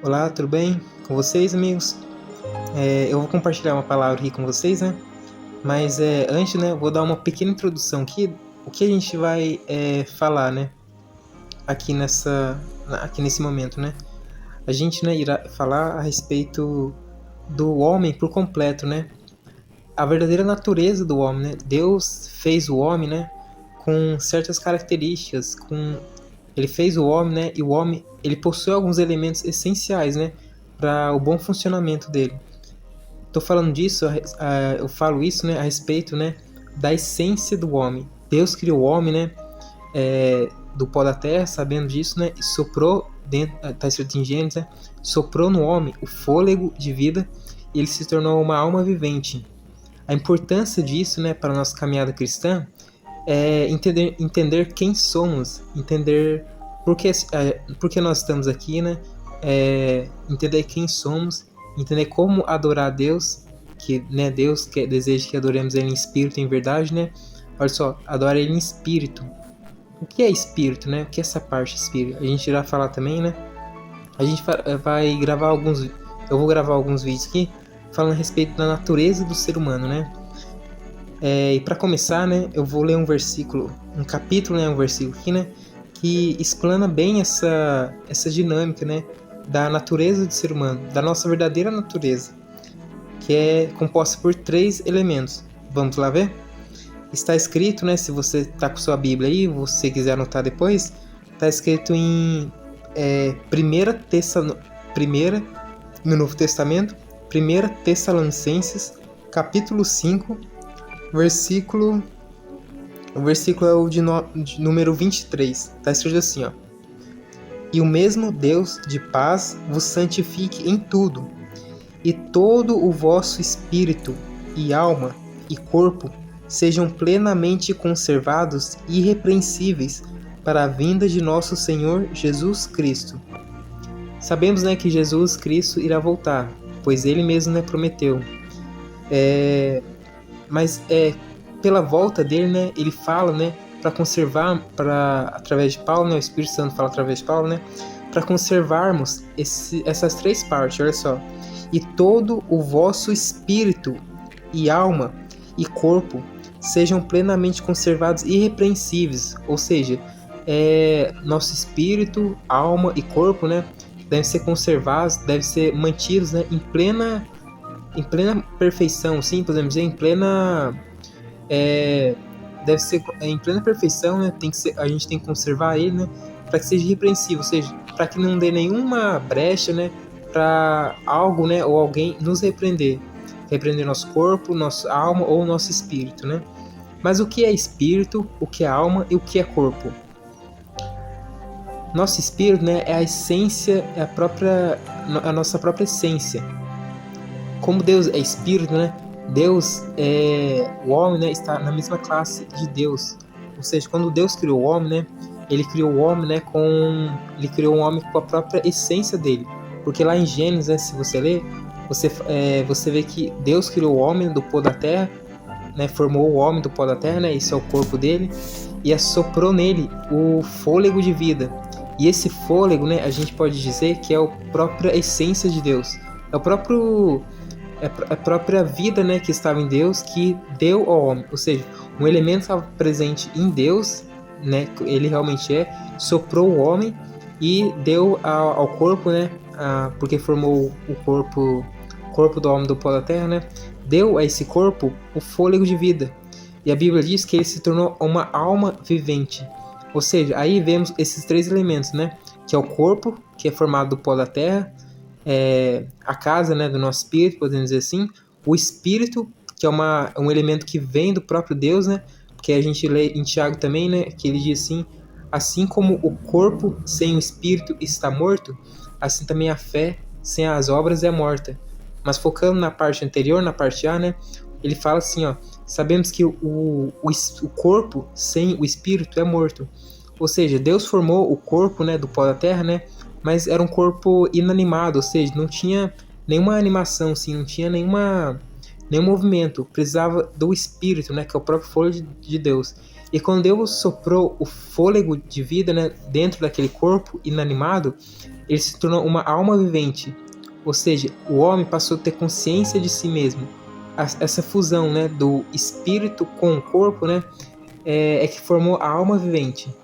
Olá, tudo bem com vocês, amigos? Eu vou compartilhar uma palavra aqui com vocês, né? Mas antes, né, eu vou dar uma pequena introdução aqui, o que a gente vai falar, né? Aqui nesse momento, né? A gente, né, irá falar a respeito do homem por completo, né? A verdadeira natureza do homem, né? Deus fez o homem, né, com certas características, ele fez o homem, né? E o homem, ele possui alguns elementos essenciais, né, para o bom funcionamento dele. Tô falando disso, eu falo isso, né, a respeito, né, da essência do homem. Deus criou o homem, né, do pó da terra, sabendo disso, né, e soprou dentro, tá escrito em Gênesis, né, soprou no homem o fôlego de vida e ele se tornou uma alma vivente. A importância disso, né, para a nossa caminhada cristã é entender quem somos, entender por que nós estamos aqui, né, entender quem somos, entender como adorar a Deus, que, né, Deus deseja que adoremos Ele em espírito e em verdade, né? Olha só, adora Ele em espírito. O que é espírito, né? O que é essa parte espírito? A gente irá falar também, né? A gente vai gravar eu vou gravar alguns vídeos aqui falando a respeito da natureza do ser humano, né? E para começar, né, eu vou ler um versículo, um capítulo, né, um versículo aqui, né, que explana bem essa dinâmica, né, da natureza do ser humano, da nossa verdadeira natureza, que é composta por 3 elementos. Vamos lá ver? Está escrito, né, se você está com sua Bíblia aí, você quiser anotar depois, está escrito em primeira no Novo Testamento, 1 Tessalonicenses, capítulo 5, o versículo é o de número 23. Está escrito assim, ó. E o mesmo Deus de paz vos santifique em tudo, e todo o vosso espírito e alma e corpo sejam plenamente conservados e irrepreensíveis para a vinda de nosso Senhor Jesus Cristo. Sabemos, né, que Jesus Cristo irá voltar, pois Ele mesmo, né, prometeu. Mas pela volta dele, né, ele fala, né, para conservar, através de Paulo, né, o Espírito Santo fala através de Paulo, né, para conservarmos essas 3 partes, olha só. E todo o vosso espírito e alma e corpo sejam plenamente conservados e irrepreensíveis, ou seja, nosso espírito, alma e corpo, né, devem ser conservados, devem ser mantidos, né, em plena perfeição, sim, podemos dizer, deve ser em plena perfeição, né? A gente tem que conservar ele, né, para que seja irrepreensível, ou seja, para que não dê nenhuma brecha, né, para algo, né, ou alguém nos repreender nosso corpo, nossa alma ou nosso espírito, né? Mas o que é espírito, o que é alma e o que é corpo? Nosso espírito, né, é a essência, é a nossa própria essência. Como Deus é espírito, né? O homem, né, está na mesma classe de Deus. Ou seja, quando Deus criou o homem, né, ele criou o homem, né, ele criou o homem com a própria essência dele. Porque lá em Gênesis, né, se você ler, você vê que Deus criou o homem do pó da terra, né, formou o homem do pó da terra, né, esse é o corpo dele, e assoprou nele o fôlego de vida. E esse fôlego, né, a gente pode dizer que é a própria essência de Deus. É a própria vida, né, que estava em Deus que deu ao homem, ou seja, um elemento estava presente em Deus, né, ele realmente soprou o homem e deu ao corpo, né, porque formou o corpo do homem do pó da terra, né, deu a esse corpo o fôlego de vida. E a Bíblia diz que ele se tornou uma alma vivente. Ou seja, aí vemos esses 3 elementos, né, que é o corpo, que é formado do pó da terra, a casa, né, do nosso espírito, podemos dizer assim, o espírito, que é um elemento que vem do próprio Deus, né, porque a gente lê em Tiago também, né, que ele diz assim como o corpo sem o espírito está morto, assim também a fé sem as obras é morta. Mas focando na parte anterior, na parte A, né, ele fala assim, ó, sabemos que o corpo sem o espírito é morto. Ou seja, Deus formou o corpo, né, do pó da terra, né, mas era um corpo inanimado, ou seja, não tinha nenhuma animação, assim, não tinha nenhum movimento, precisava do espírito, né, que é o próprio fôlego de Deus. E quando Deus soprou o fôlego de vida, né, dentro daquele corpo inanimado, ele se tornou uma alma vivente. Ou seja, o homem passou a ter consciência de si mesmo. Essa fusão, né, do espírito com o corpo, né, é que formou a alma vivente.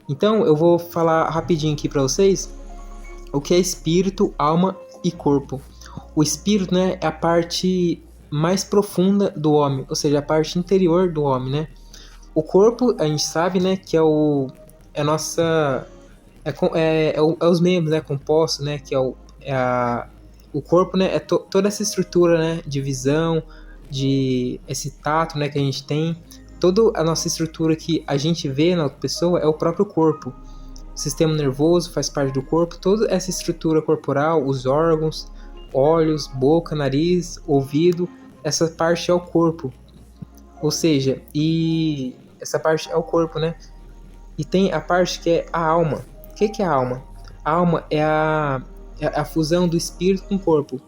Então, eu vou falar rapidinho aqui para vocês o que é espírito, alma e corpo. O espírito, né, é a parte mais profunda do homem, ou seja, a parte interior do homem, né? O corpo, a gente sabe, né, que é a nossa é os membros, né, compostos, né, que o corpo, né, é toda essa estrutura, né, de visão, de esse tato, né, que a gente tem, toda a nossa estrutura que a gente vê na outra pessoa é o próprio corpo. O sistema nervoso faz parte do corpo, toda essa estrutura corporal, os órgãos, olhos, boca, nariz, ouvido, essa parte é o corpo. Ou seja, e essa parte é o corpo, né? E tem a parte que é a alma. O que é a alma? A alma é a fusão do espírito com o corpo.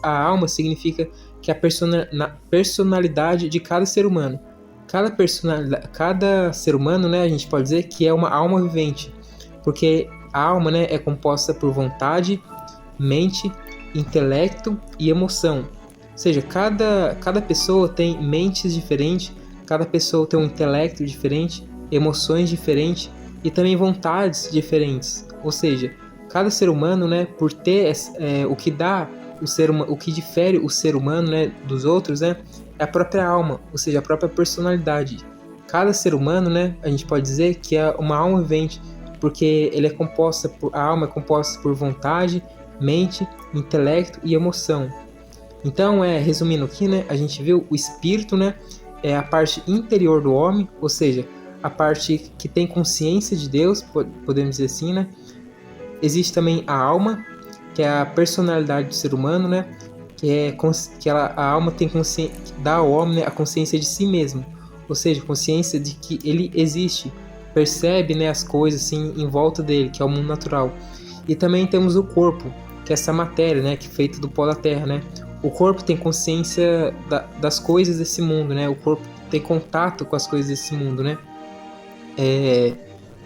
A alma significa que a personalidade de cada ser humano. Cada ser humano, né, a gente pode dizer que é uma alma vivente. Porque a alma, né, é composta por vontade, mente, intelecto e emoção. Ou seja, cada pessoa tem mentes diferentes, cada pessoa tem um intelecto diferente, emoções diferentes e também vontades diferentes. Ou seja, cada ser humano, né, por ter o que dá o que difere o ser humano, né, dos outros, né, é a própria alma, ou seja, a própria personalidade. Cada ser humano, né, a gente pode dizer que é uma alma vivente, porque a alma é composta por vontade, mente, intelecto e emoção. Então, resumindo aqui, né, a gente viu o espírito, né, é a parte interior do homem, ou seja, a parte que tem consciência de Deus, podemos dizer assim, né? Existe também a alma, que é a personalidade do ser humano, né? A alma tem consciência, dá ao homem, né, a consciência de si mesmo, ou seja, consciência de que ele existe, percebe, né, as coisas assim em volta dele, que é o mundo natural. E também temos o corpo, que é essa matéria, né, que é feita do pó da terra, né? O corpo tem consciência das coisas desse mundo, né? O corpo tem contato com as coisas desse mundo, né?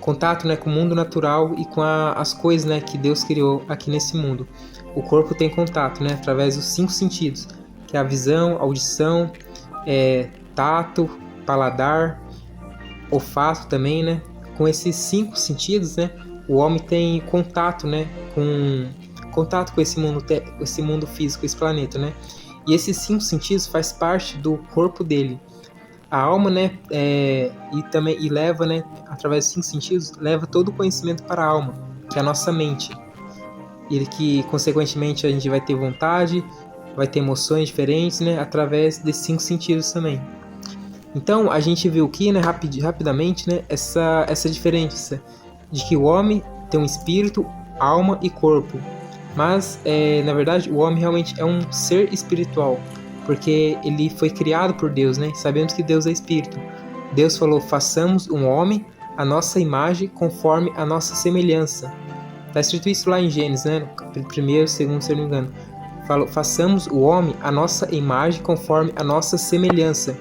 Contato, né, com o mundo natural e com as coisas, né, que Deus criou aqui nesse mundo. O corpo tem contato, né, através dos 5 sentidos, que é a visão, audição, tato, paladar, olfato também, né? Com esses 5 sentidos, né, o homem tem contato, né, com esse mundo físico, esse planeta, né? E esses 5 sentidos faz parte do corpo dele. A alma, né, e leva, né, através dos 5 sentidos, leva todo o conhecimento para a alma, que é a nossa mente. E que, consequentemente, a gente vai ter vontade, vai ter emoções diferentes, né, através desses 5 sentidos também. Então, a gente viu aqui, né, rapidamente, né, essa diferença de que o homem tem um espírito, alma e corpo. Mas, na verdade, o homem realmente é um ser espiritual, porque ele foi criado por Deus, né? Sabemos que Deus é espírito. Deus falou, façamos um homem à nossa imagem, conforme a nossa semelhança. Está escrito isso lá em Gênesis, né? No primeiro, segundo, se eu não me engano. Falou, façamos o homem à nossa imagem, conforme a nossa semelhança.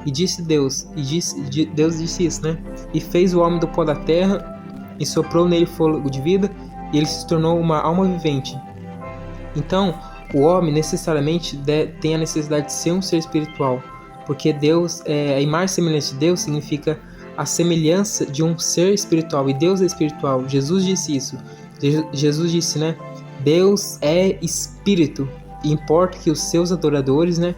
E Deus disse isso, né? E fez o homem do pó da terra, e soprou nele fôlego de vida, e ele se tornou uma alma vivente. Então, o homem necessariamente tem a necessidade de ser um ser espiritual, porque Deus, a imagem semelhante de Deus significa a semelhança de um ser espiritual, e Deus é espiritual. Jesus disse isso. Jesus disse, né? Deus é espírito, e importa que os seus adoradores, né,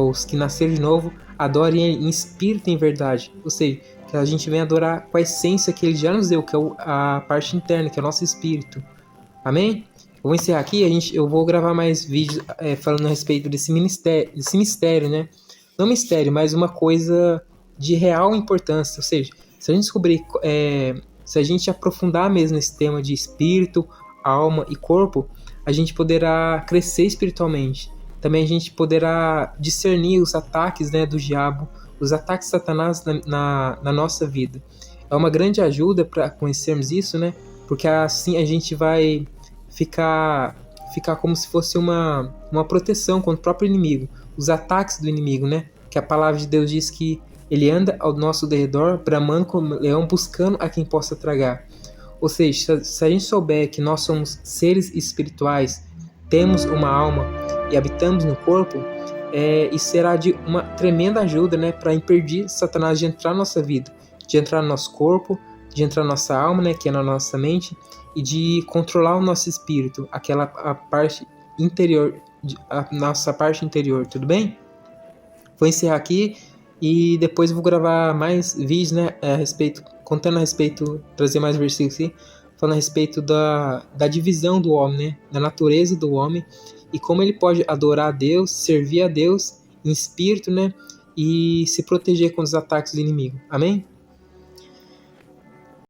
os que nasceram de novo, adorem ele em espírito e em verdade. Ou seja, que a gente vem adorar com a essência que ele já nos deu, que é a parte interna, que é o nosso espírito. Amém? Eu vou encerrar aqui, eu vou gravar mais vídeos falando a respeito desse mistério, né? Não mistério, mas uma coisa de real importância. Ou seja, se a gente descobrir, se a gente aprofundar mesmo nesse tema de espírito, alma e corpo, a gente poderá crescer espiritualmente. Também a gente poderá discernir os ataques, né, do diabo, os ataques de Satanás na nossa vida. É uma grande ajuda para conhecermos isso, né? Porque assim a gente vai ficar como se fosse uma proteção contra o próprio inimigo, os ataques do inimigo, né? Que a palavra de Deus diz que ele anda ao nosso derredor, bramando como leão, buscando a quem possa tragar. Ou seja, se a gente souber que nós somos seres espirituais, temos uma alma e habitamos no corpo, isso será de uma tremenda ajuda, né, para impedir Satanás de entrar na nossa vida, de entrar no nosso corpo, de entrar na nossa alma, né, que é na nossa mente, e de controlar o nosso espírito, a parte interior, a nossa parte interior, tudo bem? Vou encerrar aqui e depois eu vou gravar mais vídeos, né, contando a respeito, trazer mais versículos aqui, falando a respeito da divisão do homem, né, da natureza do homem e como ele pode adorar a Deus, servir a Deus em espírito, né, e se proteger contra os ataques do inimigo. Amém?